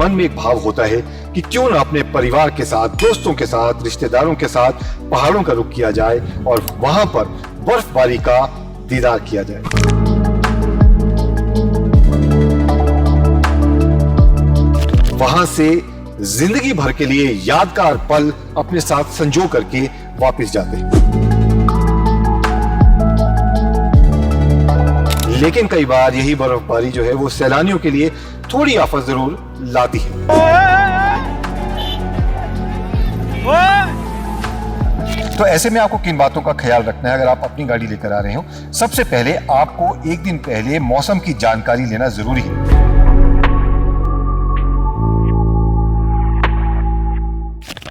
मन में एक भाव होता है कि क्यों ना अपने परिवार के साथ, दोस्तों के साथ, रिश्तेदारों के साथ पहाड़ों का रुख किया जाए और वहां पर बर्फबारी का दीदार किया जाए। वहां से जिंदगी भर के लिए यादगार पल अपने साथ संजो करके वापस जाते हैं। लेकिन कई बार यही बर्फबारी जो है वो सैलानियों के लिए थोड़ी आफत जरूर लाती है। तो ऐसे में आपको किन बातों का ख्याल रखना है अगर आप अपनी गाड़ी लेकर आ रहे हो? सबसे पहले आपको एक दिन पहले मौसम की जानकारी लेना जरूरी है।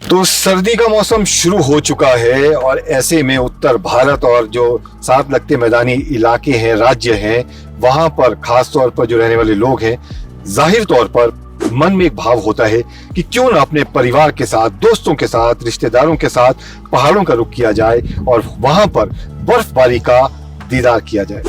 तो सर्दी का मौसम शुरू हो चुका है और ऐसे में उत्तर भारत और जो साथ लगते मैदानी इलाके हैं, राज्य हैं, वहां पर खास तौर पर जो रहने वाले लोग हैं, जाहिर तौर पर मन में एक भाव होता है कि क्यों ना अपने परिवार के साथ, दोस्तों के साथ, रिश्तेदारों के साथ पहाड़ों का रुख किया जाए और वहां पर बर्फबारी का दीदार किया जाए।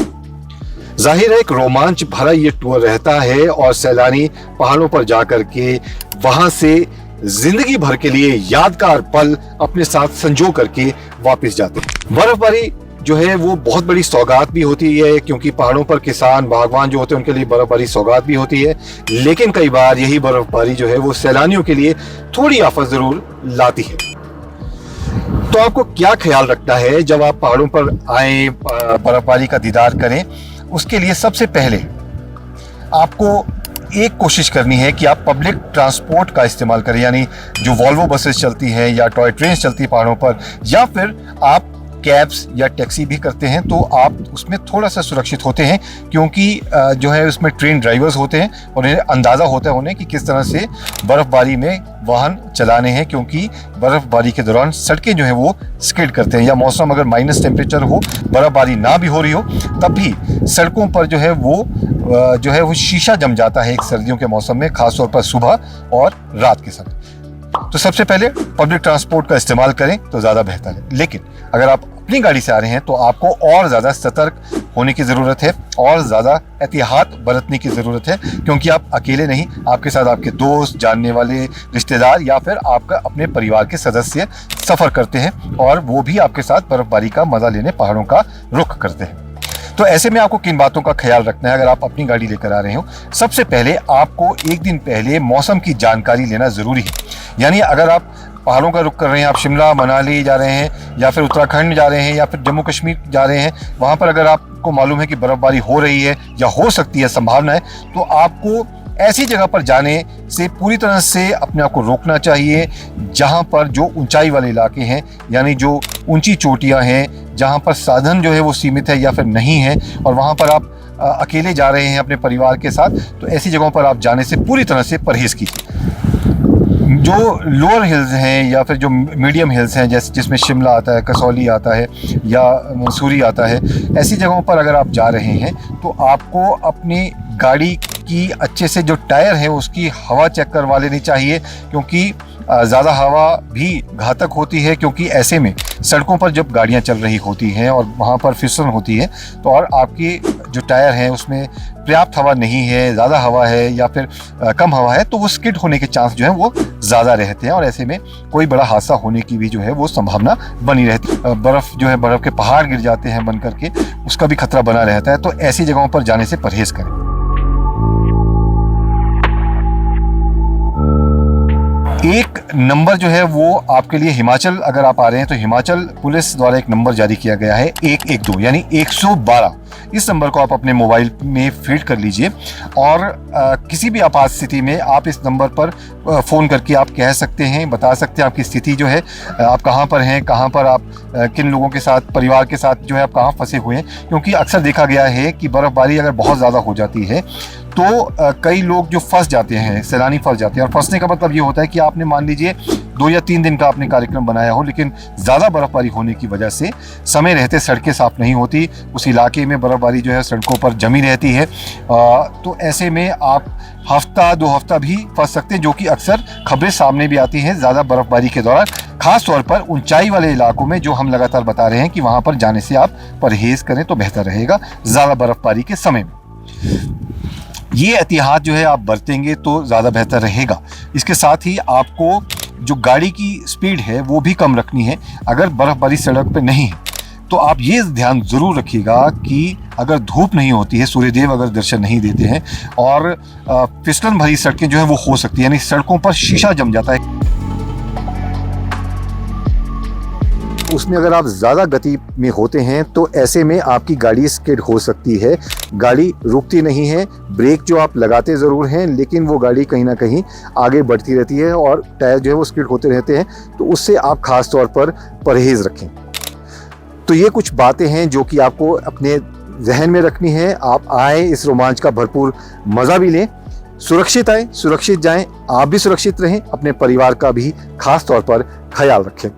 जाहिर है एक रोमांच भरा ये टूर रहता है और सैलानी पहाड़ों पर जाकर के वहां से जिंदगी भर के लिए यादगार पल अपने साथ संजो करके वापस जाते हैं। बर्फबारी जो है वो बहुत बड़ी सौगात भी होती है, क्योंकि पहाड़ों पर किसान, बागवान जो होते हैं उनके लिए बर्फबारी सौगात भी होती है। लेकिन कई बार यही बर्फबारी जो है वो सैलानियों के लिए थोड़ी आफत जरूर लाती है। तो आपको क्या ख्याल रखना है जब आप पहाड़ों पर आए, बर्फबारी का दीदार करें? उसके लिए सबसे पहले आपको एक कोशिश करनी है कि आप पब्लिक ट्रांसपोर्ट का इस्तेमाल करें, यानी जो वॉल्वो बसेस चलती हैं या टॉय ट्रेन चलती है पहाड़ों पर, या फिर आप कैब्स या टैक्सी भी करते हैं तो आप उसमें थोड़ा सा सुरक्षित होते हैं, क्योंकि जो है उसमें ट्रेन ड्राइवर्स होते हैं और उन्हें अंदाज़ा होता है उन्हें कि किस तरह से बर्फ़बारी में वाहन चलाने हैं, क्योंकि बर्फ़बारी के दौरान सड़कें जो है वो स्किड करते हैं, या मौसम अगर माइनस टेम्परेचर हो, बर्फ़बारी ना भी हो रही हो, तब भी सड़कों पर जो है वो शीशा जम जाता है एक सर्दियों के मौसम में, खासतौर पर सुबह और रात के समय। तो सबसे पहले पब्लिक ट्रांसपोर्ट का इस्तेमाल करें तो ज़्यादा बेहतर है। लेकिन अगर आप अपनी गाड़ी से आ रहे हैं तो आपको और ज़्यादा सतर्क होने की ज़रूरत है और ज़्यादा एहतियात बरतने की ज़रूरत है, क्योंकि आप अकेले नहीं, आपके साथ आपके दोस्त, जानने वाले, रिश्तेदार या फिर आपका अपने परिवार के सदस्य सफ़र करते हैं और वो भी आपके साथ बर्फबारी का मज़ा लेने पहाड़ों का रुख करते हैं। तो ऐसे में आपको किन बातों का ख्याल रखना है अगर आप अपनी गाड़ी लेकर आ रहे हो? सबसे पहले आपको एक दिन पहले मौसम की जानकारी लेना ज़रूरी है। यानी अगर आप पहाड़ों का रुख कर रहे हैं, आप शिमला, मनाली जा रहे हैं या फिर उत्तराखंड जा रहे हैं या फिर जम्मू कश्मीर जा रहे हैं, वहाँ पर अगर आपको मालूम है कि बर्फ़बारी हो रही है या हो सकती है, संभावना है, तो आपको ऐसी जगह पर जाने से पूरी तरह से अपने आप को रोकना चाहिए जहाँ पर जो ऊंचाई वाले इलाके हैं, यानी जो ऊंची चोटियाँ हैं, जहाँ पर साधन जो है वो सीमित है या फिर नहीं है, और वहाँ पर आप अकेले जा रहे हैं अपने परिवार के साथ, तो ऐसी जगहों पर आप जाने से पूरी तरह से परहेज़ कीजिए। जो लोअर हिल्स हैं या फिर जो मीडियम हिल्स हैं, जैसे जिसमें शिमला आता है, कसौली आता है या मंसूरी आता है, ऐसी जगहों पर अगर आप जा रहे हैं तो आपको अपनी गाड़ी की अच्छे से जो टायर है उसकी हवा चेक करवा लेनी चाहिए, क्योंकि ज़्यादा हवा भी घातक होती है, क्योंकि ऐसे में सड़कों पर जब गाड़ियां चल रही होती हैं और वहां पर फिसलन होती है तो और आपके जो टायर हैं उसमें पर्याप्त हवा नहीं है, ज़्यादा हवा है या फिर कम हवा है, तो वो स्किड होने के चांस जो है वो ज़्यादा रहते हैं और ऐसे में कोई बड़ा हादसा होने की भी जो है वो संभावना बनी रहती है। बर्फ़ जो है, बर्फ़ के पहाड़ गिर जाते हैं बन करके, उसका भी खतरा बना रहता है। तो ऐसी जगहों पर जाने से परहेज़ करें। एक नंबर जो है वो आपके लिए हिमाचल अगर आप आ रहे हैं तो हिमाचल पुलिस द्वारा एक नंबर जारी किया गया है 112 यानी 112। इस नंबर को आप अपने मोबाइल में फीड कर लीजिए और किसी भी आपात स्थिति में आप इस नंबर पर फ़ोन करके आप कह सकते हैं, बता सकते हैं आपकी स्थिति जो है, आप कहाँ पर हैं, कहाँ पर आप किन लोगों के साथ, परिवार के साथ जो है आप कहाँ फंसे हुए हैं। क्योंकि अक्सर देखा गया है कि बर्फ़बारी अगर बहुत ज़्यादा हो जाती है तो कई लोग जो फंस जाते हैं, सैलानी फंस जाते हैं। और फंसने का मतलब ये होता है कि आपने मान लीजिए 2 या 3 दिन का आपने कार्यक्रम बनाया हो, लेकिन ज़्यादा बर्फ़बारी होने की वजह से समय रहते सड़कें साफ़ नहीं होती, उस इलाके में बर्फ़बारी जो है सड़कों पर जमी रहती है, तो ऐसे में आप हफ्ता 2 हफ्ता भी फंस सकते हैं, जो कि अक्सर खबरें सामने भी आती हैं ज़्यादा बर्फ़बारी के दौरान, खास तौर पर ऊंचाई वाले इलाकों में, जो हम लगातार बता रहे हैं कि वहाँ पर जाने से आप परहेज़ करें तो बेहतर रहेगा ज़्यादा बर्फ़बारी के समय में। ये एहतियात जो है आप बरतेंगे तो ज़्यादा बेहतर रहेगा। इसके साथ ही आपको जो गाड़ी की स्पीड है वो भी कम रखनी है। अगर बर्फ़बारी सड़क पे नहीं है तो आप ये ध्यान ज़रूर रखिएगा कि अगर धूप नहीं होती है, सूर्यदेव अगर दर्शन नहीं देते हैं और फिसलन भरी सड़कें जो है वो हो सकती है, यानी सड़कों पर शीशा जम जाता है, उसमें अगर आप ज़्यादा गति में होते हैं तो ऐसे में आपकी गाड़ी स्किड हो सकती है। गाड़ी रुकती नहीं है, ब्रेक जो आप लगाते ज़रूर हैं लेकिन वो गाड़ी कहीं ना कहीं आगे बढ़ती रहती है और टायर जो है वो स्किड होते रहते हैं, तो उससे आप ख़ास तौर पर परहेज़ रखें। तो ये कुछ बातें हैं जो कि आपको अपने जहन में रखनी है। आप आए, इस रोमांच का भरपूर मज़ा भी लें, सुरक्षित आए, सुरक्षित जाएं, आप भी सुरक्षित रहें, अपने परिवार का भी खास तौर पर ख्याल रखें।